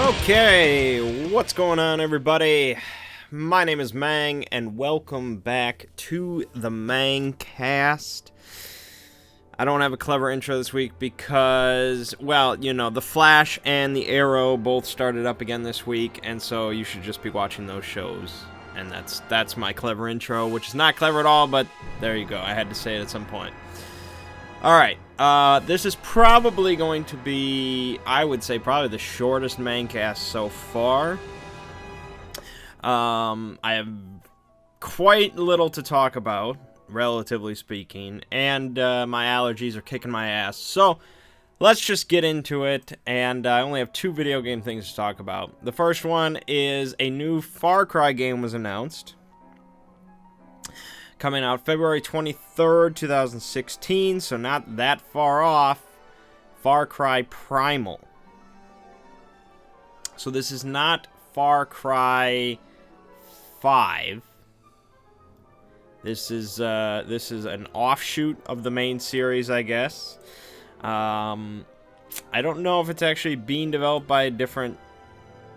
Okay, what's going on, everybody? My name is Mangg, and welcome back to the Manggcast. I don't have a clever intro this week because, well, you know, The Flash and The Arrow both started up again this week, and so you should just be watching those shows. And that's my clever intro, which is not clever at all, but there you go. I had to say it at some point. Alright, this is probably going to be, I would say, probably the shortest Manggcast so far. I have quite little to talk about, relatively speaking, and my allergies are kicking my ass. So, let's just get into it, and I only have two video game things to talk about. The first one is a new Far Cry game was announced. Coming out February 23rd, 2016, so not that far off. Far Cry Primal. So this is not Far Cry 5. This is an offshoot of the main series, I guess. I don't know if it's actually being developed by a different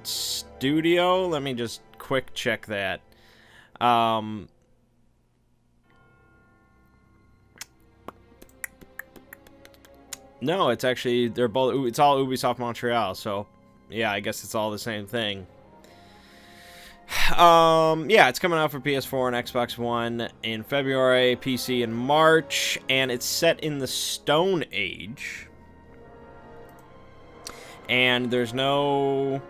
studio. Let me just quick check that. No, it's actually, they're both, it's all Ubisoft Montreal, so, yeah, I guess it's all the same thing. Yeah, it's coming out for PS4 and Xbox One in February, PC in March, and it's set in the Stone Age. And there's no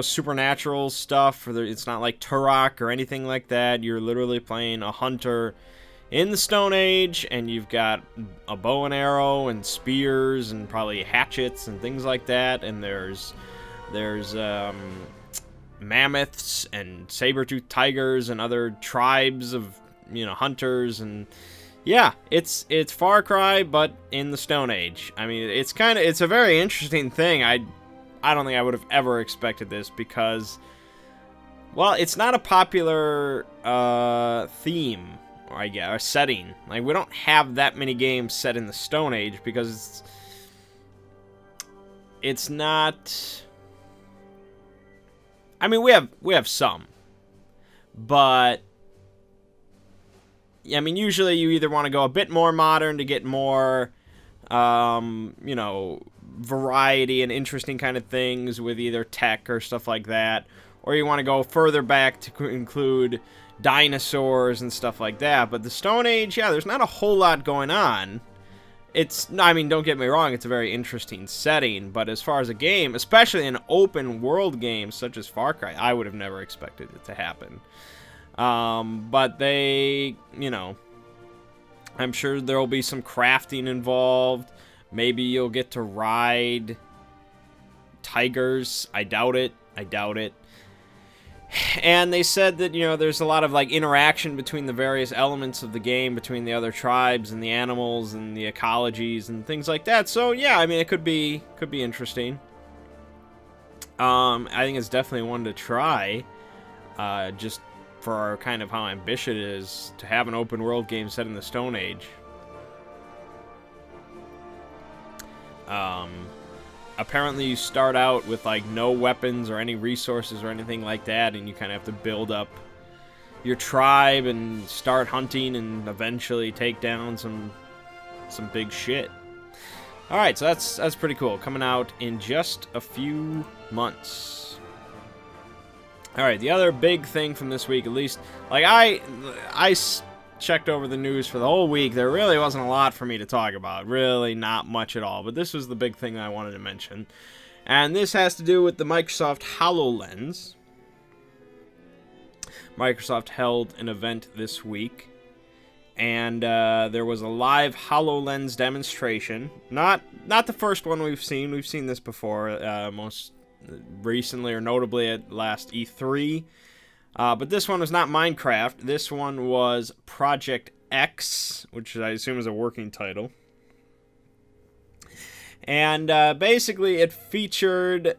supernatural stuff, or it's not like Turok or anything like that. You're literally playing a hunter in the Stone Age, and you've got a bow and arrow and spears and probably hatchets and things like that, and there's mammoths and saber-toothed tigers and other tribes of, you know, hunters, and yeah, it's Far Cry but in the Stone Age. I mean, it's a very interesting thing. I don't think I would have ever expected this because, well, it's not a popular theme, I guess, or setting. Like, we don't have that many games set in the Stone Age because it's not. I mean, we have some, but I mean, usually you either want to go a bit more modern to get more, you know, variety and interesting kind of things with either tech or stuff like that, or you want to go further back to include dinosaurs and stuff like that. But the Stone Age, yeah, there's not a whole lot going on. I mean, don't get me wrong, it's a very interesting setting, but as far as a game, especially an open world game such as Far Cry, I would have never expected it to happen. But they, you know, I'm sure there'll be some crafting involved. Maybe you'll get to ride tigers. I doubt it. And they said that, you know, there's a lot of, like, interaction between the various elements of the game, between the other tribes and the animals and the ecologies and things like that. So, yeah, I mean, it could be interesting. I think it's definitely one to try, just for kind of how ambitious it is to have an open world game set in the Stone Age. Apparently you start out with, like, no weapons or any resources or anything like that, and you kind of have to build up your tribe and start hunting and eventually take down some big shit. Alright, so that's pretty cool. Coming out in just a few months. Alright, the other big thing from this week, at least, like, I checked over the news for the whole week. There really wasn't a lot for me to talk about. Really not much at all. But this was the big thing that I wanted to mention. And this has to do with the Microsoft HoloLens. Microsoft held an event this week. And there was a live HoloLens demonstration. Not the first one we've seen. We've seen this before. Most recently or notably at last E3. But this one was not Minecraft. This one was Project X, which I assume is a working title. And basically it featured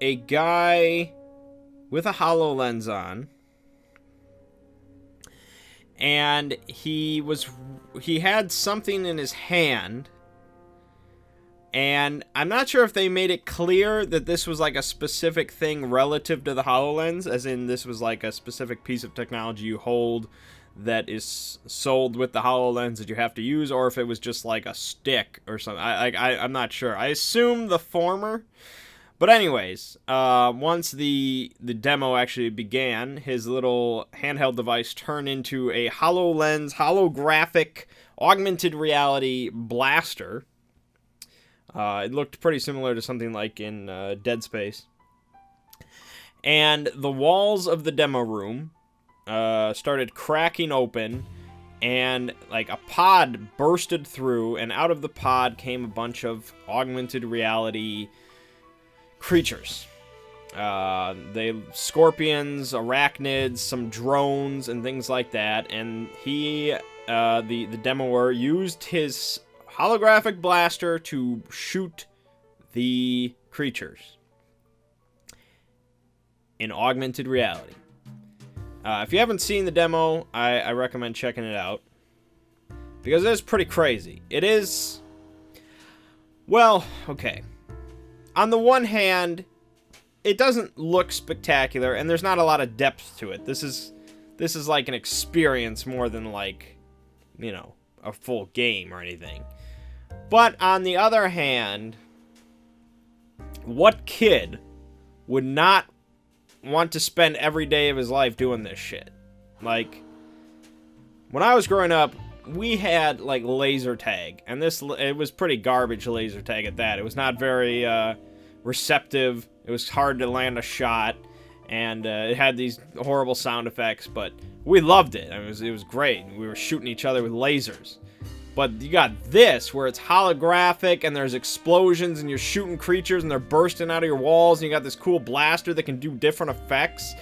a guy with a HoloLens on. And he had something in his hand. And I'm not sure if they made it clear that this was like a specific thing relative to the HoloLens, as in this was like a specific piece of technology you hold that is sold with the HoloLens that you have to use, or if it was just like a stick or something. I'm not sure. I assume the former. But anyways, once the demo actually began, his little handheld device turned into a HoloLens holographic augmented reality blaster. It looked pretty similar to something like in Dead Space. And the walls of the demo room started cracking open, and like a pod bursted through, and out of the pod came a bunch of augmented reality creatures. They scorpions, arachnids, some drones, and things like that. And he, the demoer, used his holographic blaster to shoot the creatures in augmented reality. If you haven't seen the demo, I recommend checking it out, because it is pretty crazy. It is, well, okay. On the one hand, it doesn't look spectacular, and there's not a lot of depth to it. This is like an experience more than like, you know, a full game or anything. But on the other hand, what kid would not want to spend every day of his life doing this shit? Like, when I was growing up, we had like laser tag, and it was pretty garbage laser tag at that. It was not very receptive. It was hard to land a shot, and it had these horrible sound effects, but we loved it. I mean, it was great. We were shooting each other with lasers. But you got this, where it's holographic, and there's explosions, and you're shooting creatures, and they're bursting out of your walls, and you got this cool blaster that can do different effects.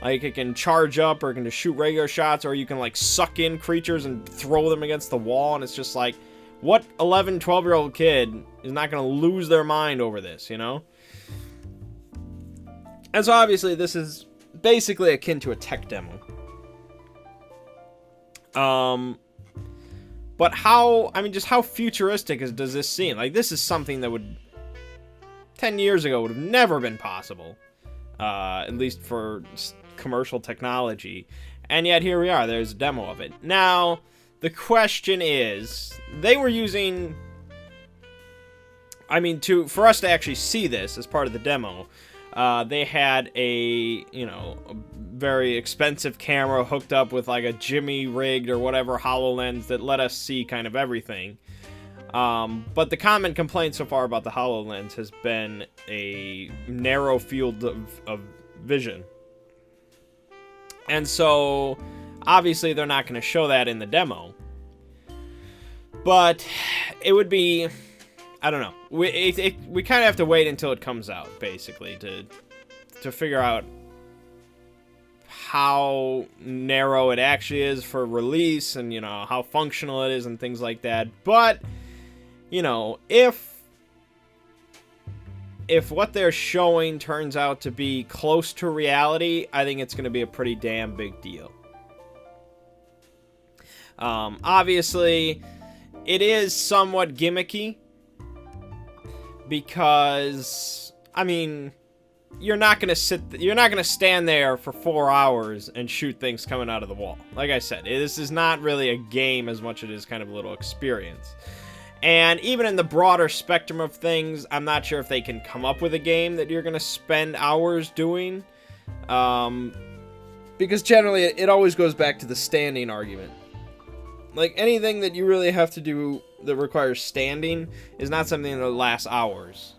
Like, it can charge up, or it can just shoot regular shots, or you can, like, suck in creatures and throw them against the wall, and it's just like, what 11, 12-year-old kid is not going to lose their mind over this, you know? And so, obviously, this is basically akin to a tech demo. But just how futuristic does this seem? Like, this is something that 10 years ago would have never been possible. At least for commercial technology. And yet, here we are. There's a demo of it. Now, the question is, they were using, for us to actually see this as part of the demo, they had a very expensive camera hooked up with like a Jimmy rigged or whatever HoloLens that let us see kind of everything. But the common complaint so far about the HoloLens has been a narrow field of vision. And so, obviously, they're not going to show that in the demo. But it would be, I don't know. We kind of have to wait until it comes out, basically, to figure out how narrow it actually is for release, and, how functional it is and things like that. But, if what they're showing turns out to be close to reality, I think it's going to be a pretty damn big deal. Obviously, it is somewhat gimmicky, because, you're not going to stand there for 4 hours and shoot things coming out of the wall. Like I said, this is not really a game as much as it is kind of a little experience. And even in the broader spectrum of things, I'm not sure if they can come up with a game that you're going to spend hours doing. Because generally, it always goes back to the standing argument. Like, anything that you really have to do that requires standing is not something that lasts hours.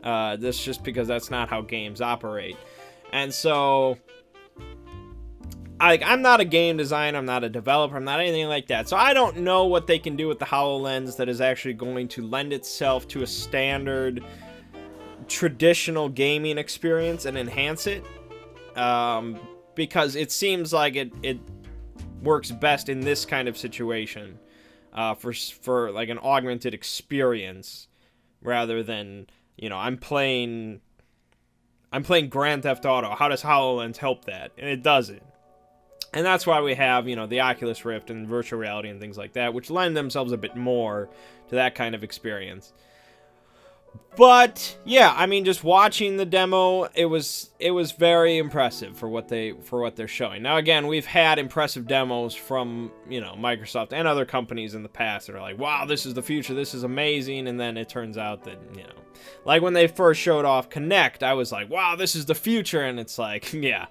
That's just because that's not how games operate. And so, I'm not a game designer, I'm not a developer, I'm not anything like that. So I don't know what they can do with the HoloLens that is actually going to lend itself to a standard, traditional gaming experience and enhance it. Because it seems like it works best in this kind of situation, for like an augmented experience, rather than, I'm playing Grand Theft Auto. How does HoloLens help that? And it doesn't. And that's why we have, the Oculus Rift and virtual reality and things like that, which lend themselves a bit more to that kind of experience. But yeah, I mean, just watching the demo, it was very impressive for what they're showing. Now again, we've had impressive demos from, you know, Microsoft and other companies in the past that are like, wow, this is the future, this is amazing, and then it turns out that, you know, like when they first showed off Kinect, I was like, wow, this is the future, and it's like, yeah,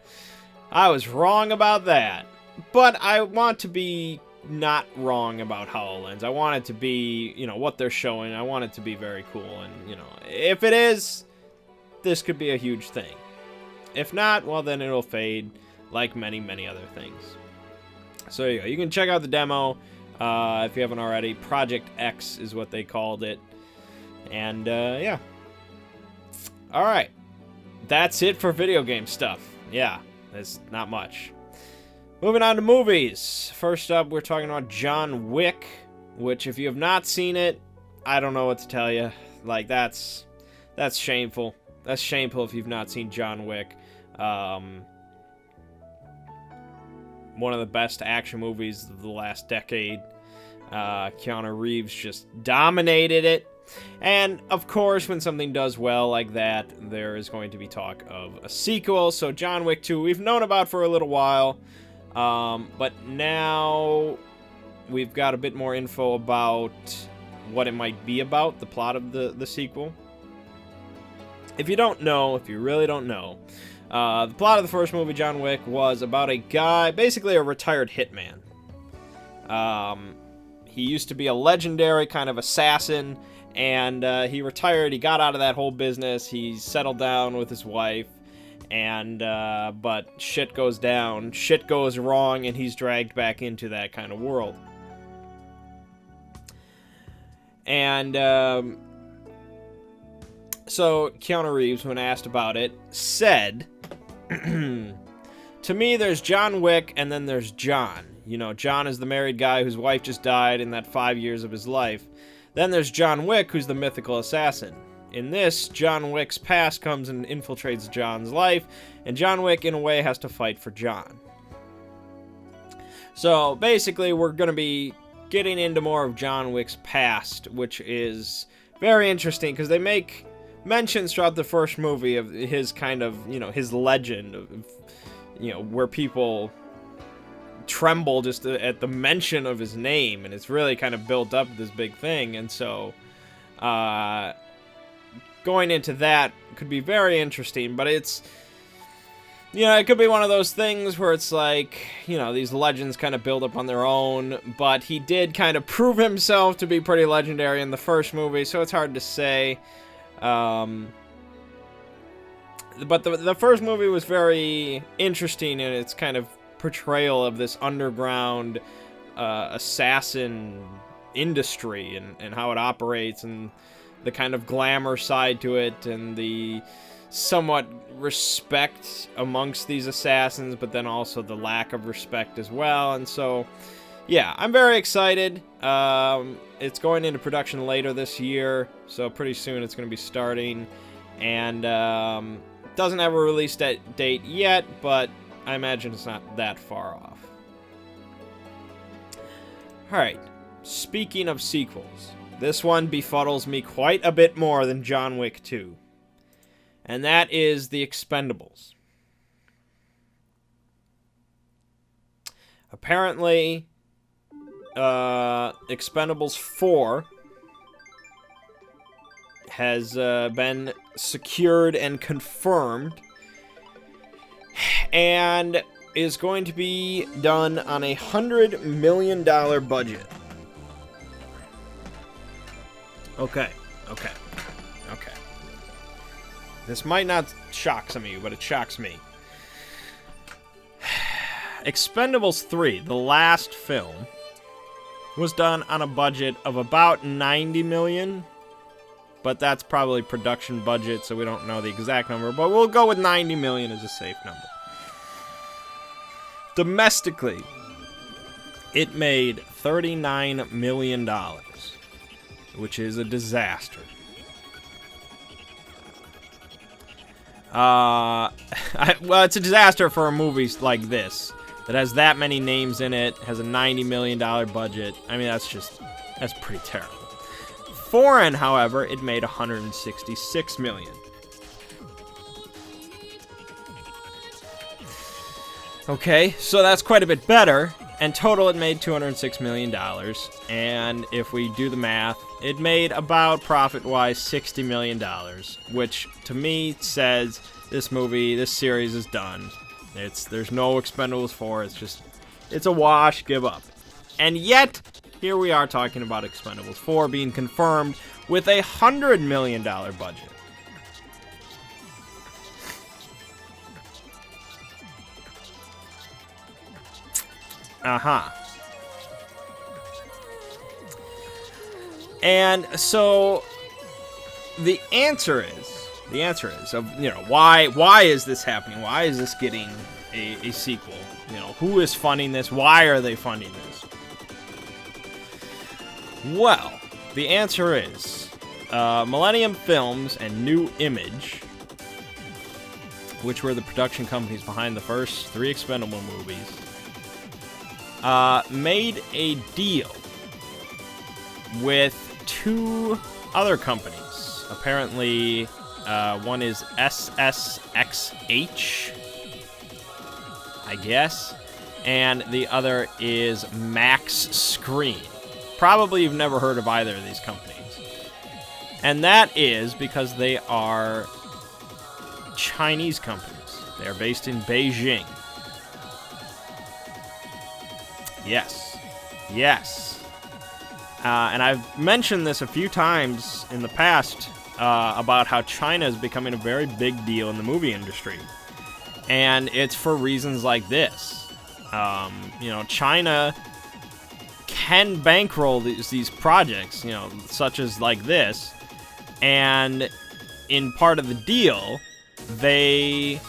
I was wrong about that. But I want to be not wrong about HoloLens. I want it to be, you know, what they're showing. I want it to be very cool, and, you know, if it is, this could be a huge thing. If not, well, then it'll fade like many, many other things. So there you go. You can check out the demo if you haven't already. Project X is what they called it. And, yeah. Alright. That's it for video game stuff. Yeah, there's not much. Moving on to movies. First up, we're talking about John Wick, which if you have not seen it, I don't know what to tell you. Like, that's shameful. That's shameful if you've not seen John Wick. One of the best action movies of the last decade. Keanu Reeves just dominated it. And, of course, when something does well like that, there is going to be talk of a sequel. So John Wick 2, we've known about for a little while. But now we've got a bit more info about what it might be about, the plot of the sequel. If you don't know, if you really don't know, the plot of the first movie, John Wick, was about a guy, basically a retired hitman. He used to be a legendary kind of assassin, and he retired. He got out of that whole business. He settled down with his wife. And, but shit goes down, shit goes wrong, and he's dragged back into that kind of world. And, so Keanu Reeves, when asked about it, said, to me, there's John Wick, and then there's John. You know, John is the married guy whose wife just died in that 5 years of his life. Then there's John Wick, who's the mythical assassin. In this, John Wick's past comes and infiltrates John's life, and John Wick, in a way, has to fight for John. So, basically, we're going to be getting into more of John Wick's past, which is very interesting, because they make mentions throughout the first movie of his kind of, you know, his legend, of, you know, where people tremble just at the mention of his name, and it's really kind of built up this big thing, and so, going into that could be very interesting, but it's, you know, it could be one of those things where it's like, you know, these legends kind of build up on their own, but he did kind of prove himself to be pretty legendary in the first movie, so it's hard to say. But the first movie was very interesting in its kind of portrayal of this underground assassin industry and how it operates, and the kind of glamour side to it, and the somewhat respect amongst these assassins, but then also the lack of respect as well. And so, yeah, I'm very excited. It's going into production later this year, so pretty soon it's going to be starting. And doesn't have a release date yet, but I imagine it's not that far off. Alright, speaking of sequels, this one befuddles me quite a bit more than John Wick 2. And that is the Expendables. Apparently, Expendables 4 has been secured and confirmed, and is going to be done on a $100 million budget. Okay. This might not shock some of you, but it shocks me. Expendables 3, the last film, was done on a budget of about $90 million, but that's probably production budget, so we don't know the exact number, but we'll go with $90 million as a safe number. Domestically, it made $39 million, which is a disaster. Well, it's a disaster for a movie like this that has that many names in it, has a $90 million budget. I mean, that's pretty terrible. Foreign, however, it made 166 million. Okay, so that's quite a bit better. And total, it made $206 million. And if we do the math, it made about, profit-wise, $60 million. Which, to me, says this series is done. There's no Expendables 4. It's a wash, give up. And yet, here we are talking about Expendables 4 being confirmed with a $100 million budget. And so the answer is, why is this happening? Why is this getting a sequel? Who is funding this? Why are they funding this? Well, the answer is Millennium Films and New Image, which were the production companies behind the first 3 Expendable movies, made a deal with 2 other companies. Apparently, one is SSXH, I guess, and the other is Max Screen. Probably you've never heard of either of these companies. And that is because they are Chinese companies. They are based in Beijing. Yes. And I've mentioned this a few times in the past about how China is becoming a very big deal in the movie industry. And it's for reasons like this. China can bankroll these projects, such as like this. And in part of the deal, they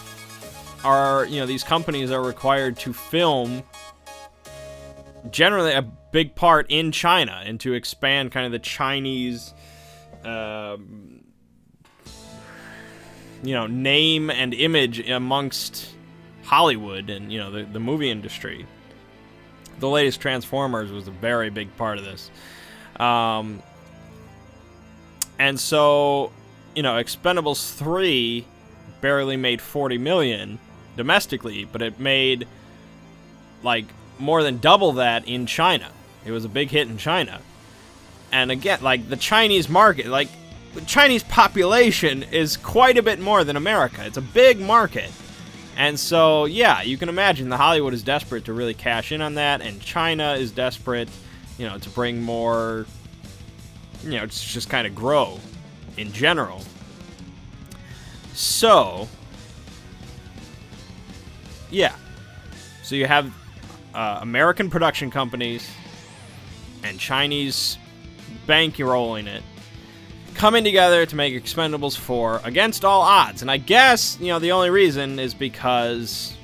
are, these companies are required to film generally a big part in China and to expand kind of the Chinese, name and image amongst Hollywood and, the movie industry. The latest Transformers was a very big part of this. And so, Expendables 3 barely made $40 million domestically, but it made, more than double that in China. It was a big hit in China. And again, the Chinese market, the Chinese population is quite a bit more than America. It's a big market. And so, yeah, you can imagine the Hollywood is desperate to really cash in on that, and China is desperate, to bring more, just kind of grow in general. So, yeah. So you have American production companies and Chinese bankrolling it, coming together to make Expendables 4 against all odds. And I guess, the only reason is because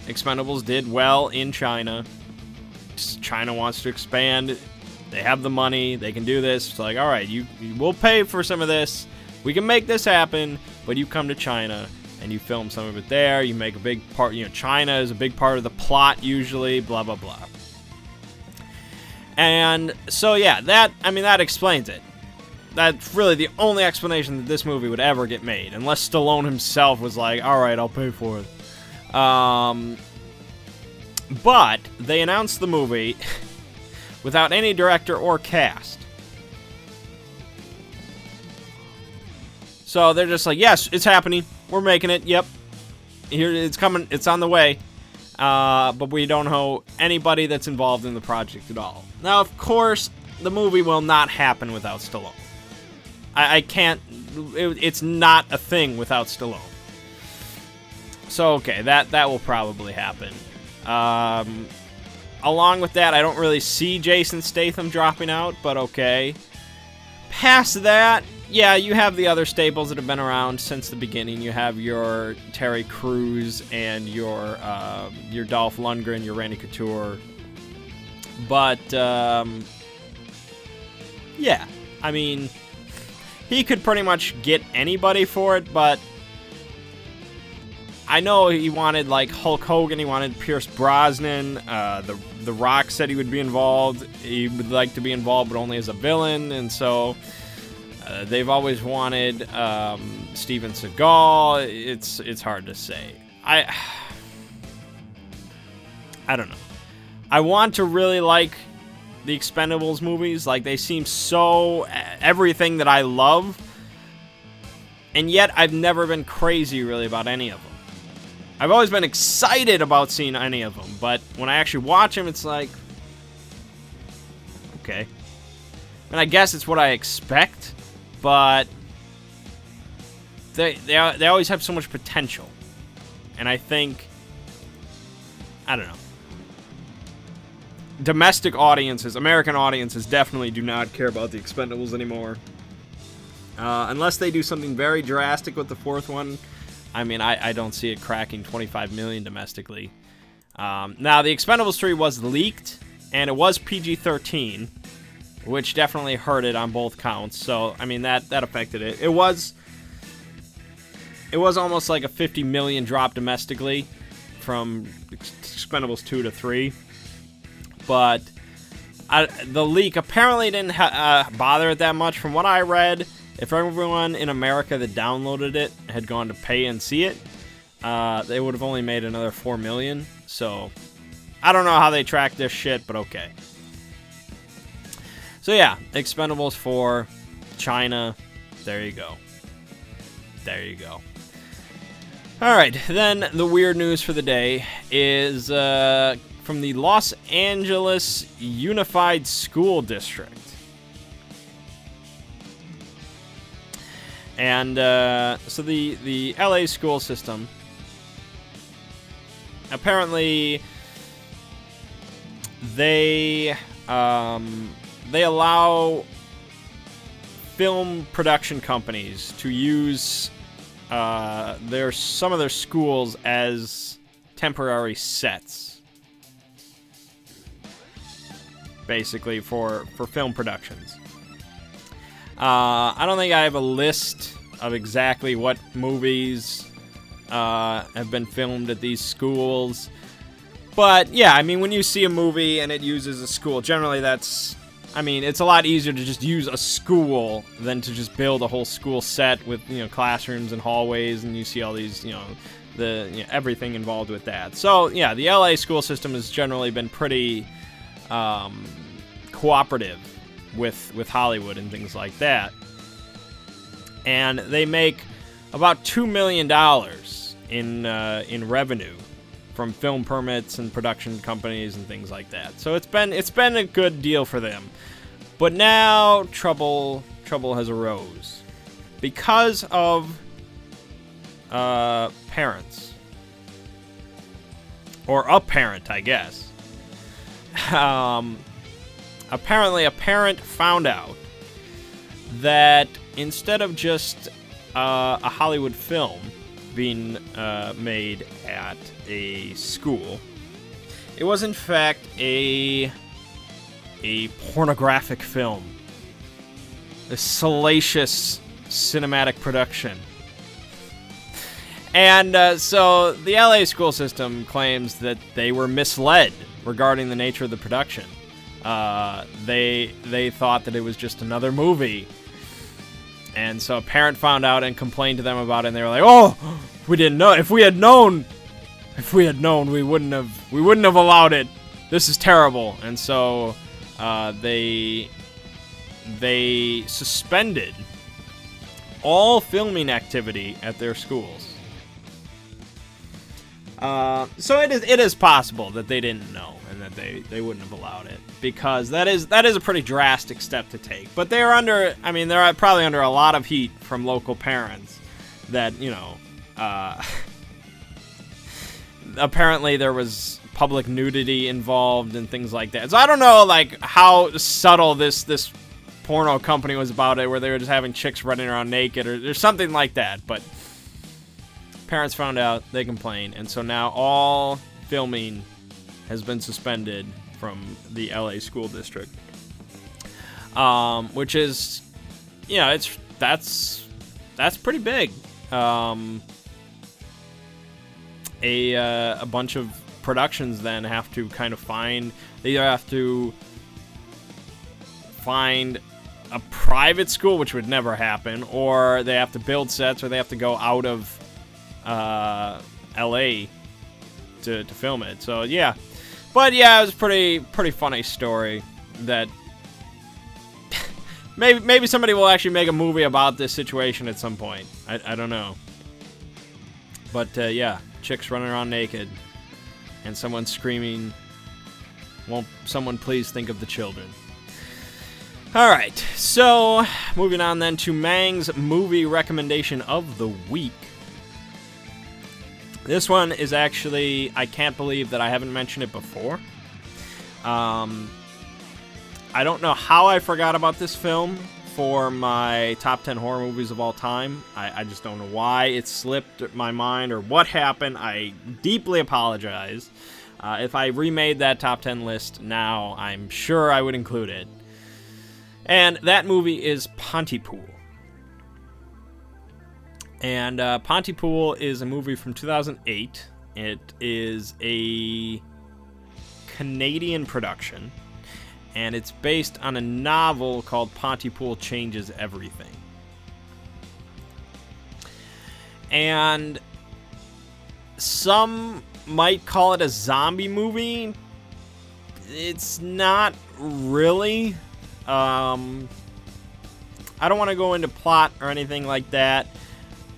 Expendables did well in China. China wants to expand. They have the money. They can do this. It's like, all right, you will pay for some of this. We can make this happen, but you come to China and you film some of it there. You make a big part. China is a big part of the plot usually, blah, blah, blah. And so, yeah, that explains it. That's really the only explanation that this movie would ever get made, unless Stallone himself was like, all right, I'll pay for it. But they announced the movie without any director or cast. So they're just like, yes, it's happening. We're making it. Yep. Here, it's coming. It's on the way. But we don't know anybody that's involved in the project at all. Now, of course, the movie will not happen without Stallone. I can't... It's not a thing without Stallone. So, okay, that will probably happen. Along with that, I don't really see Jason Statham dropping out, but okay. Past that, yeah, you have the other staples that have been around since the beginning. You have your Terry Crews and your Dolph Lundgren, your Randy Couture. But, yeah, I mean, he could pretty much get anybody for it, but I know he wanted like Hulk Hogan, he wanted Pierce Brosnan, the Rock said he would be involved. He would like to be involved, but only as a villain, and so they've always wanted Steven Seagal. It's hard to say. I don't know. I want to really like the Expendables movies. Like, they seem so everything that I love, and yet I've never been crazy really about any of them. I've always been excited about seeing any of them, but when I actually watch them, it's like, okay. And I guess it's what I expect, but they always have so much potential. And I think, I don't know. Domestic audiences, American audiences, definitely do not care about the Expendables anymore. Unless they do something very drastic with the fourth one. I mean, I don't see it cracking 25 million domestically. Now, the Expendables 3 was leaked, and it was PG-13, which definitely hurt it on both counts. So, I mean, that affected it. It was almost like a 50 million drop domestically from Expendables 2 to 3. But the leak apparently didn't bother it that much. From what I read, if everyone in America that downloaded it had gone to pay and see it, they would have only made another 4 million. So, I don't know how they track this shit, but okay. So yeah, Expendables 4, China, there you go. There you go. Alright, then the weird news for the day is from the Los Angeles Unified School District. And so the LA school system, apparently they allow film production companies to use some of their schools as temporary sets, basically for film productions. I don't think I have a list of exactly what movies have been filmed at these schools. But, yeah, I mean, when you see a movie and it uses a school, generally that's... I mean, it's a lot easier to just use a school than to just build a whole school set with, classrooms and hallways, and you see all these, everything involved with that. So, yeah, the LA school system has generally been pretty cooperative with Hollywood and things like that. And they make about $2 million in revenue from film permits and production companies and things like that. So it's been a good deal for them. But now trouble has arose because of parents, or a parent, I guess. Apparently, a parent found out that instead of just a Hollywood film being made at a school, it was in fact a pornographic film, a salacious cinematic production. And so the LA school system claims that they were misled regarding the nature of the production. They thought that it was just another movie. And so a parent found out and complained to them about it, and they were like, "Oh, we didn't know. If we had known, we wouldn't have allowed it. This is terrible." And so they suspended all filming activity at their schools. So it is possible that they didn't know and that they wouldn't have allowed it, because that is a pretty drastic step to take. But they're probably under a lot of heat from local parents that, apparently there was public nudity involved and things like that. So I don't know, like, how subtle this porno company was about it, where they were just having chicks running around naked or something like that. But parents found out, they complained, and so now all filming has been suspended from the LA school district. Which is, that's pretty big. a bunch of productions then have to kind of they either have to find a private school, which would never happen, or they have to build sets, or they have to go out of LA to film it. So yeah, but yeah, it was pretty funny story that maybe somebody will actually make a movie about this situation at some point. I don't know, but yeah, chicks running around naked and someone screaming, "Won't someone please think of the children?" Alright, so moving on then to Mangg's movie recommendation of the week. This one is actually, I can't believe that I haven't mentioned it before. I don't know how I forgot about this film for my top 10 horror movies of all time. I just don't know why it slipped my mind or what happened. I deeply apologize. If I remade that top 10 list now, I'm sure I would include it. And that movie is Pontypool. And Pontypool is a movie from 2008. It is a Canadian production. And it's based on a novel called Pontypool Changes Everything. And some might call it a zombie movie. It's not really. I don't want to go into plot or anything like that.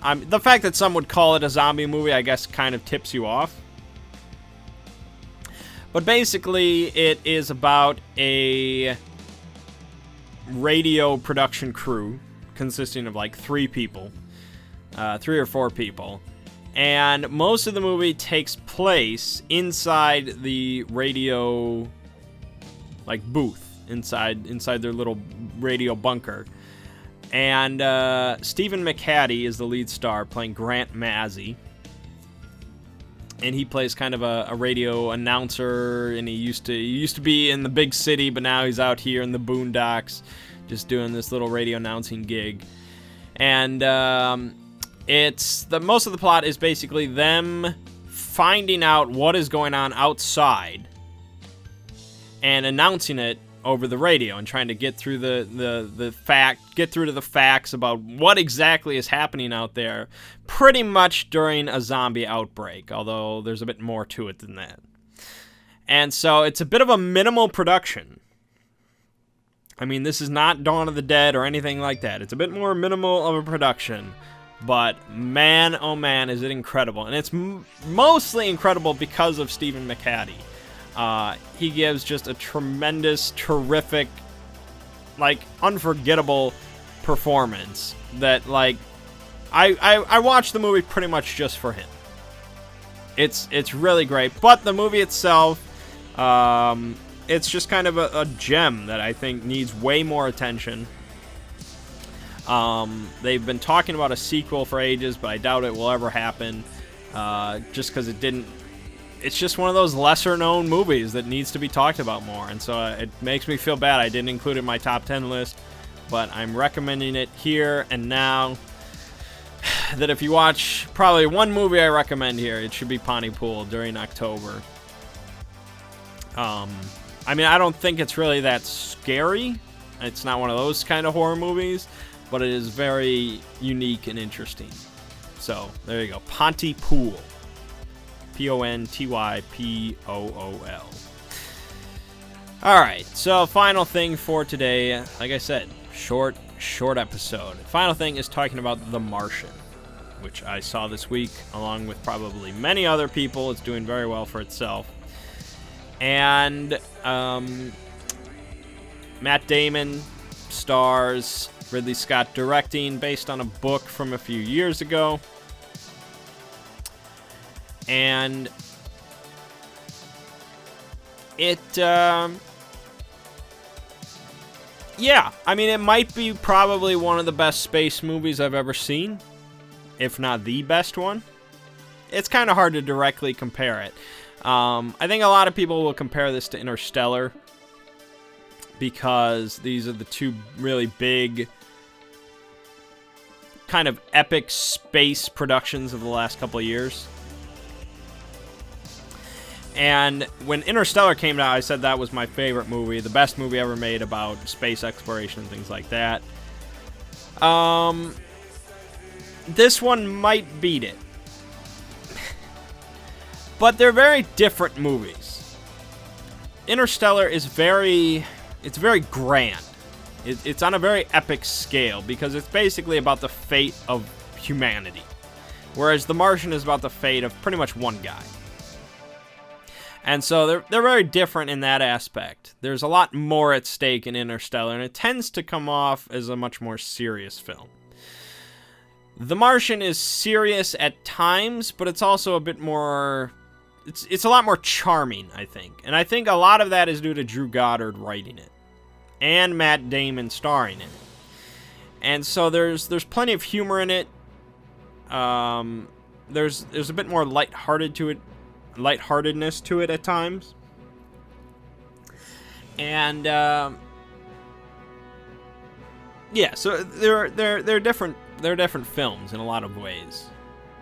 The fact that some would call it a zombie movie, I guess, kind of tips you off. But basically, it is about a radio production crew consisting of like 3 or 4 people. And most of the movie takes place inside the radio, like, booth. Inside their little radio bunker. And Stephen McHattie is the lead star, playing Grant Mazzy. And he plays kind of a radio announcer, and he used to be in the big city, but now he's out here in the boondocks, just doing this little radio announcing gig. And most of the plot is basically them finding out what is going on outside and announcing it over the radio and trying to get through the facts about what exactly is happening out there, pretty much during a zombie outbreak, although there's a bit more to it than that. And so it's a bit of a minimal production. I mean, this is not Dawn of the Dead or anything like that. It's a bit more minimal of a production, but man, oh man, is it incredible. And it's mostly incredible because of Stephen McHattie. He gives just a tremendous, terrific, like, unforgettable performance that, like, I watched the movie pretty much just for him. It's really great, but the movie itself, it's just kind of a gem that I think needs way more attention. They've been talking about a sequel for ages, but I doubt it will ever happen, just because it didn't. It's just one of those lesser-known movies that needs to be talked about more, and so it makes me feel bad I didn't include it in my top 10 list, but I'm recommending it here and now. That if you watch probably one movie I recommend here, it should be Pontypool during October. I mean, I don't think it's really that scary. It's not one of those kind of horror movies, but it is very unique and interesting. So, there you go. Pontypool. Pontypool. Alright, so final thing for today. Like I said, short episode. Final thing is talking about The Martian, which I saw this week, along with probably many other people. It's doing very well for itself. And Matt Damon stars, Ridley Scott directing, based on a book from a few years ago. And it, yeah, I mean, it might be probably one of the best space movies I've ever seen, if not the best one. It's kind of hard to directly compare it. I think a lot of people will compare this to Interstellar, because these are the two really big, kind of epic space productions of the last couple of years. And when Interstellar came out, I said that was my favorite movie, the best movie ever made about space exploration and things like that. This one might beat it. But they're very different movies. Interstellar is very grand. It's on a very epic scale because it's basically about the fate of humanity. Whereas The Martian is about the fate of pretty much one guy. And so they're very different in that aspect. There's a lot more at stake in Interstellar, and it tends to come off as a much more serious film. The Martian is serious at times, but it's also a bit more... It's a lot more charming, I think. And I think a lot of that is due to Drew Goddard writing it. And Matt Damon starring in it. And so there's plenty of humor in it. There's a bit more lightheartedness to it at times. And yeah, so they're different films in a lot of ways.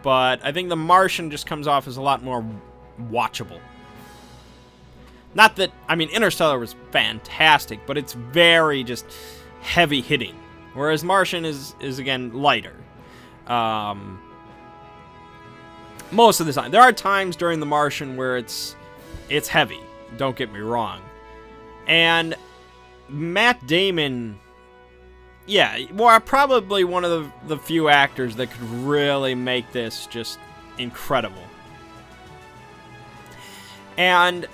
But I think The Martian just comes off as a lot more watchable. Not that, I mean, Interstellar was fantastic, but it's very just heavy hitting. Whereas Martian is again lighter. Most of the time. There are times during The Martian where it's heavy. Don't get me wrong. And Matt Damon, yeah, well, probably one of the few actors that could really make this just incredible. And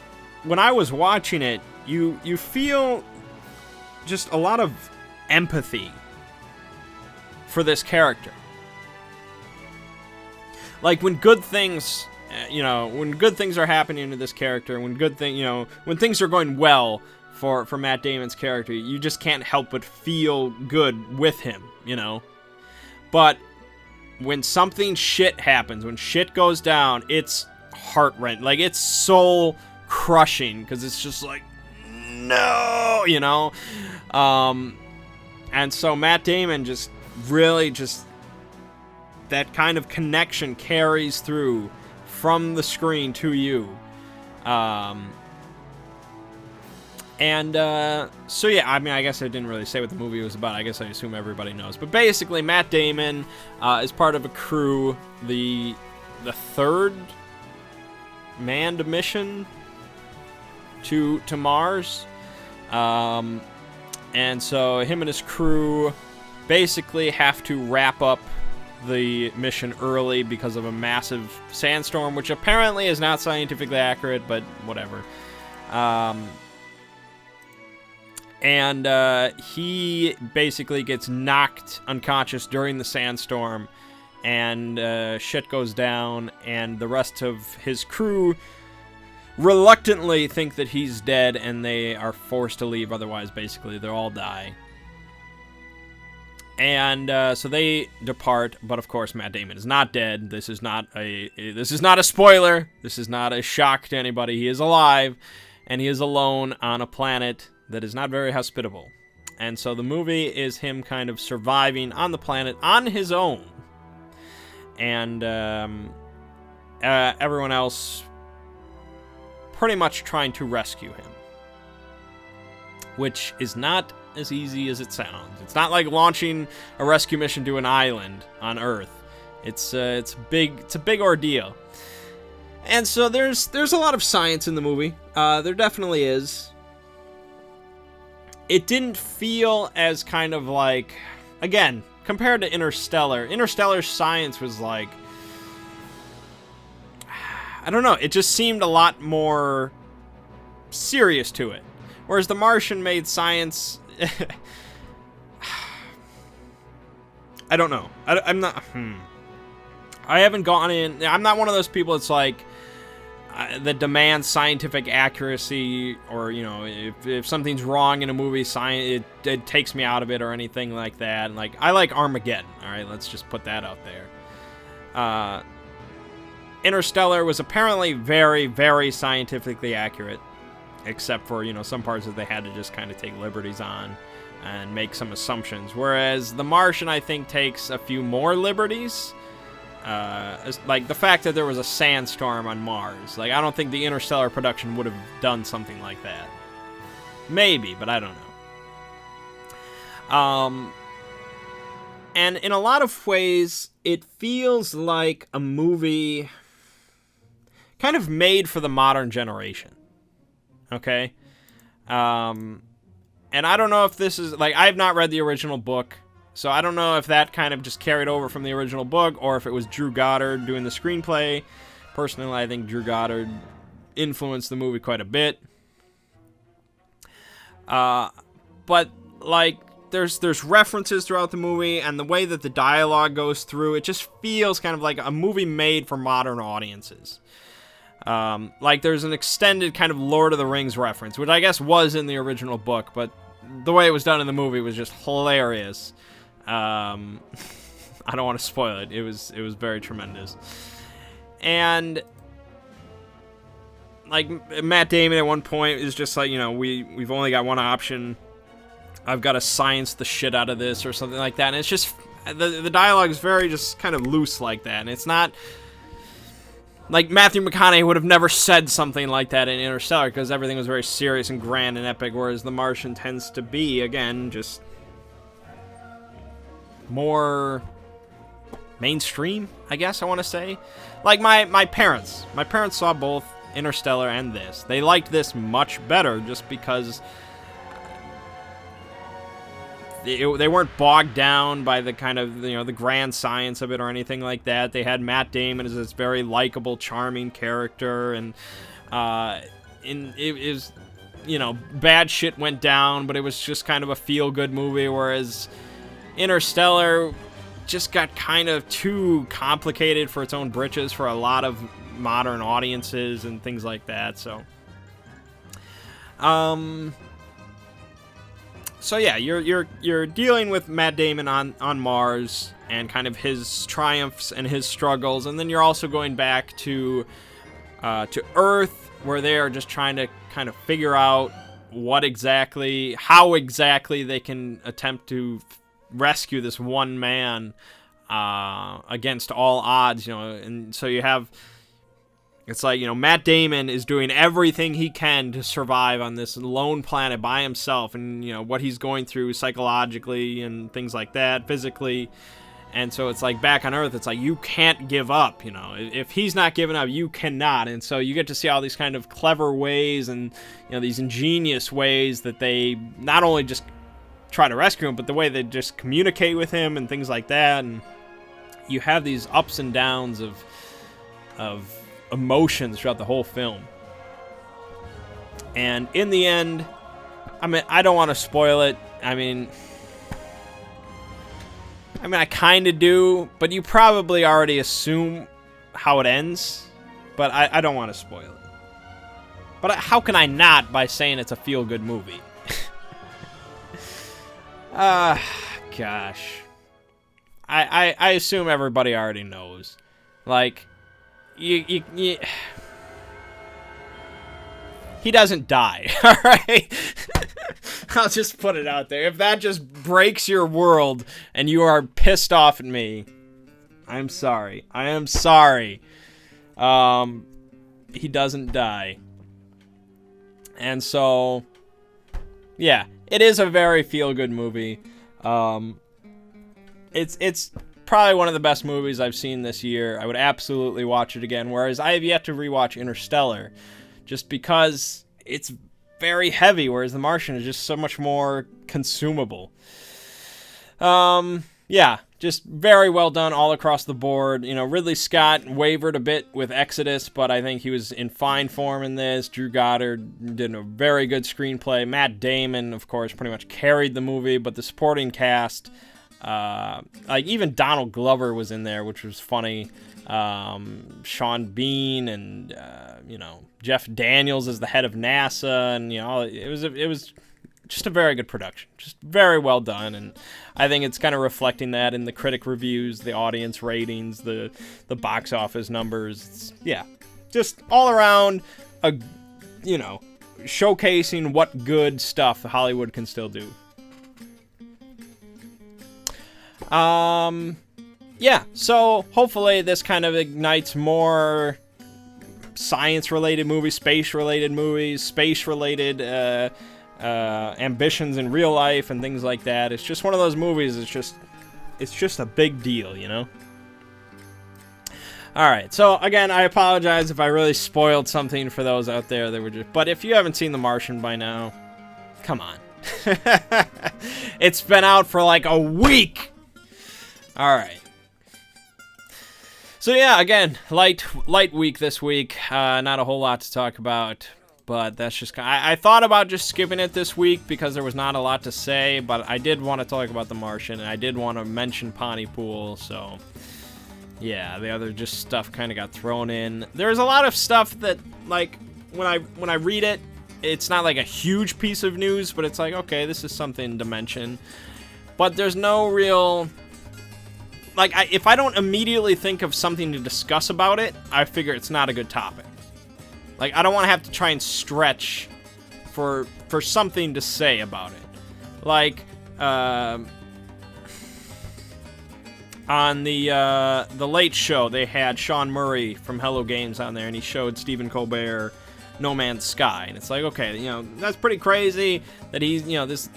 when I was watching it, you feel just a lot of empathy for this character. Like when good things, when good things are happening to this character, when things are going well for Matt Damon's character, you just can't help but feel good with him, But when something shit happens, when shit goes down, it's heart-wrenching. Like, it's soul-crushing, because it's just like, no, And so Matt Damon just really that kind of connection carries through from the screen to you. So yeah, I mean, I guess I didn't really say what the movie was about. I guess I assume everybody knows. But basically, Matt Damon is part of a crew, the third manned mission to Mars. And so him and his crew basically have to wrap up the mission early because of a massive sandstorm, which apparently is not scientifically accurate, but whatever. And he basically gets knocked unconscious during the sandstorm, and shit goes down, and the rest of his crew reluctantly think that he's dead, and they are forced to leave, otherwise basically they'll all die. And so they depart, but of course Matt Damon is not dead. This is not a spoiler. This is not a shock to anybody. He is alive, and he is alone on a planet that is not very hospitable. And so the movie is him kind of surviving on the planet on his own, and everyone else pretty much trying to rescue him, which is not as easy as it sounds. It's not like launching a rescue mission to an island on Earth. It's a big ordeal. And so there's a lot of science in the movie. There definitely is. It didn't feel as kind of like, again, compared to Interstellar's science was like, I don't know, it just seemed a lot more serious to it. Whereas The Martian made science... I don't know. I'm not... I haven't gone in... I'm not one of those people that's like... that demands scientific accuracy, or, if something's wrong in a movie, it takes me out of it or anything like that. Like, I like Armageddon, alright? Let's just put that out there. Interstellar was apparently very, very scientifically accurate, except for, some parts that they had to just kind of take liberties on and make some assumptions. Whereas The Martian, I think, takes a few more liberties, Like, the fact that there was a sandstorm on Mars. Like, I don't think the Interstellar production would have done something like that. Maybe, but I don't know. And in a lot of ways, it feels like a movie kind of made for the modern generation. Okay? And I don't know if this is... Like, I have not read the original book, so I don't know if that kind of just carried over from the original book, or if it was Drew Goddard doing the screenplay. Personally, I think Drew Goddard influenced the movie quite a bit. But, like, there's references throughout the movie, and the way that the dialogue goes through, it just feels kind of like a movie made for modern audiences. Like, there's an extended kind of Lord of the Rings reference, which I guess was in the original book, but the way it was done in the movie was just hilarious. I don't want to spoil it. It was very tremendous. And, like, Matt Damon at one point is just like, you know, we've only got one option. I've got to science the shit out of this, or something like that. And it's just, the dialogue is very just kind of loose like that. And it's not, like, Matthew McConaughey would have never said something like that in Interstellar, because everything was very serious and grand and epic, whereas The Martian tends to be, again, just more mainstream, I guess I want to say. Like, my parents saw both Interstellar and this. They liked this much better just because they weren't bogged down by the kind of, you know, the grand science of it or anything like that. They had Matt Damon as this very likable, charming character, and it is, you know, bad shit went down, but it was just kind of a feel-good movie, whereas Interstellar just got kind of too complicated for its own britches for a lot of modern audiences and things like that. So yeah, you're dealing with Matt Damon on Mars and kind of his triumphs and his struggles, and then you're also going back to Earth, where they are just trying to kind of figure out how exactly they can attempt to rescue this one man against all odds, you know. And so you have, it's like, you know, Matt Damon is doing everything he can to survive on this lone planet by himself, and, you know, what he's going through psychologically and things like that, physically. And so it's like, back on Earth, it's like, you can't give up, you know. If he's not giving up, you cannot. And so you get to see all these kind of clever ways and, you know, these ingenious ways that they not only just try to rescue him, but the way they just communicate with him and things like that. And you have these ups and downs of emotions throughout the whole film. And in the end, I mean, I don't want to spoil it. I mean, I kind of do, but you probably already assume how it ends. But I don't want to spoil it. But how can I not, by saying it's a feel-good movie? Gosh. I assume everybody already knows. Like, he doesn't die, alright? I'll just put it out there. If that just breaks your world and you are pissed off at me, I'm sorry. I am sorry. He doesn't die. And so, yeah, it is a very feel-good movie. It's probably one of the best movies I've seen this year. I would absolutely watch it again, whereas I have yet to rewatch Interstellar, just because it's very heavy, whereas The Martian is just so much more consumable. Yeah, just very well done all across the board. You know, Ridley Scott wavered a bit with Exodus, but I think he was in fine form in this. Drew Goddard did a very good screenplay. Matt Damon, of course, pretty much carried the movie, but the supporting cast, like even Donald Glover was in there, which was funny. Sean Bean and, you know, Jeff Daniels as the head of NASA, and, you know, it was just a very good production, just very well done, and I think it's kind of reflecting that in the critic reviews, the audience ratings, the box office numbers. It's, yeah, just all around, you know, showcasing what good stuff Hollywood can still do. yeah, so hopefully this kind of ignites more science-related movies, space-related ambitions in real life and things like that. It's just one of those movies. It's just a big deal, you know. All right. So again, I apologize if I really spoiled something for those out there that were just. But if you haven't seen The Martian by now, come on. It's been out for like a week. All right. So yeah, again, light week this week. Not a whole lot to talk about. But that's just... I thought about just skipping it this week because there was not a lot to say, but I did want to talk about The Martian, and I did want to mention Pontypool, so... Yeah, the other just stuff kind of got thrown in. There's a lot of stuff that, like, when I read it, it's not like a huge piece of news, but it's like, okay, this is something to mention. But there's no real... Like, if I don't immediately think of something to discuss about it, I figure it's not a good topic. Like, I don't want to have to try and stretch for something to say about it. Like, on the Late Show, they had Sean Murray from Hello Games on there, and he showed Stephen Colbert No Man's Sky. And it's like, okay, you know, that's pretty crazy that he's, you know, this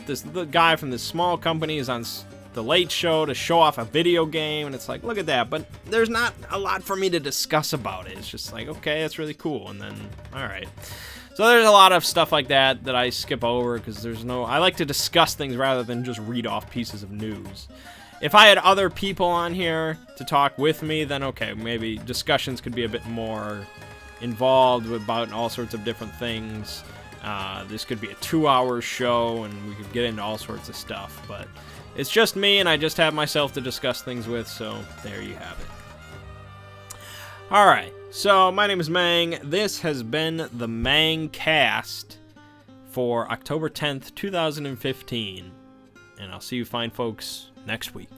guy from this small company is on the Late Show to show off a video game, and it's like, look at that. But there's not a lot for me to discuss about it. It's just like, okay, that's really cool, and then all right. So there's a lot of stuff like that I skip over because I like to discuss things rather than just read off pieces of news. If I had other people on here to talk with me, then okay, maybe discussions could be a bit more involved about all sorts of different things. This could be a 2-hour show, and we could get into all sorts of stuff, but it's just me, and I just have myself to discuss things with, so there you have it. Alright, so my name is Mangg. This has been the Manggcast for October 10th, 2015. And I'll see you fine folks next week.